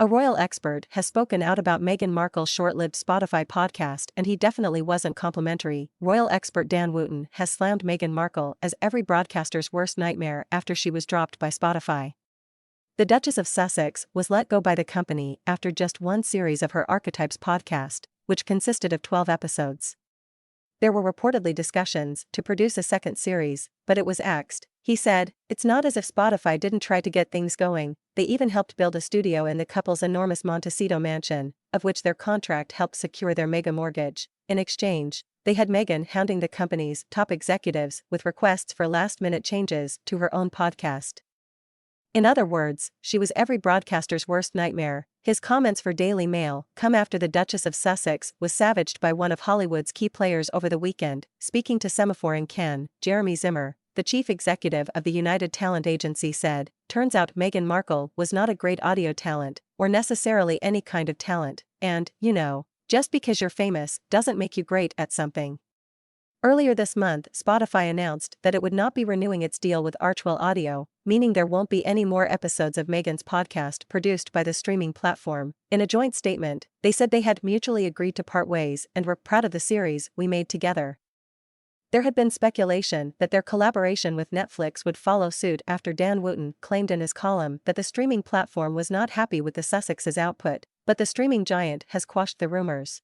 A royal expert has spoken out about Meghan Markle's short-lived Spotify podcast, and he definitely wasn't complimentary. Royal expert Dan Wootton has slammed Meghan Markle as every broadcaster's worst nightmare after she was dropped by Spotify. The Duchess of Sussex was let go by the company after just one series of her Archetypes podcast, which consisted of 12 episodes. There were reportedly discussions to produce a second series, but it was axed. He said, "It's not as if Spotify didn't try to get things going, they even helped build a studio in the couple's enormous Montecito mansion, of which their contract helped secure their mega mortgage. In exchange, they had Meghan hounding the company's top executives with requests for last-minute changes to her own podcast. In other words, she was every broadcaster's worst nightmare." His comments for Daily Mail come after the Duchess of Sussex was savaged by one of Hollywood's key players over the weekend. Speaking to Semaphore in Cannes, Jeremy Zimmer, the chief executive of the United Talent Agency, said, "Turns out Meghan Markle was not a great audio talent, or necessarily any kind of talent, and, just because you're famous doesn't make you great at something." Earlier this month, Spotify announced that it would not be renewing its deal with Archetypes Audio, meaning there won't be any more episodes of Meghan's podcast produced by the streaming platform. In a joint statement, they said they had mutually agreed to part ways and were proud of the series we made together. There had been speculation that their collaboration with Netflix would follow suit after Dan Wootton claimed in his column that the streaming platform was not happy with the Sussex's output, but the streaming giant has quashed the rumors.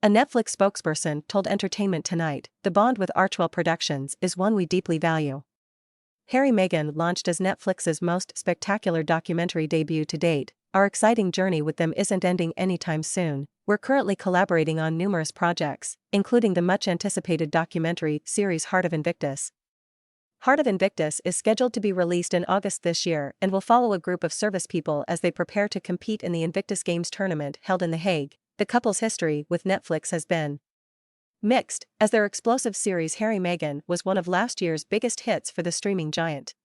A Netflix spokesperson told Entertainment Tonight, "The bond with Archetypes Productions is one we deeply value. Harry Meghan launched as Netflix's most spectacular documentary debut to date. Our exciting journey with them isn't ending anytime soon. We're currently collaborating on numerous projects, including the much-anticipated documentary series Heart of Invictus. Heart of Invictus is scheduled to be released in August this year and will follow a group of service people as they prepare to compete in the Invictus Games tournament held in The Hague." The couple's history with Netflix has been mixed, as their explosive series Harry Meghan was one of last year's biggest hits for the streaming giant.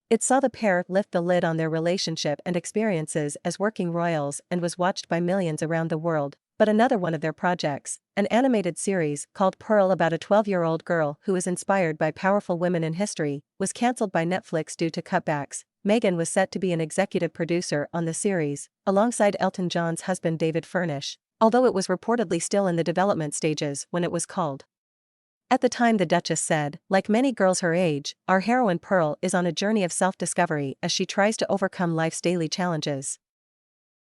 It saw the pair lift the lid on their relationship and experiences as working royals and was watched by millions around the world. But another one of their projects, an animated series called Pearl about a 12-year-old girl who is inspired by powerful women in history, was cancelled by Netflix due to cutbacks. Meghan was set to be an executive producer on the series, alongside Elton John's husband David Furnish, although it was reportedly still in the development stages when it was called. At the time, the Duchess said, "Like many girls her age, our heroine Pearl is on a journey of self-discovery as she tries to overcome life's daily challenges.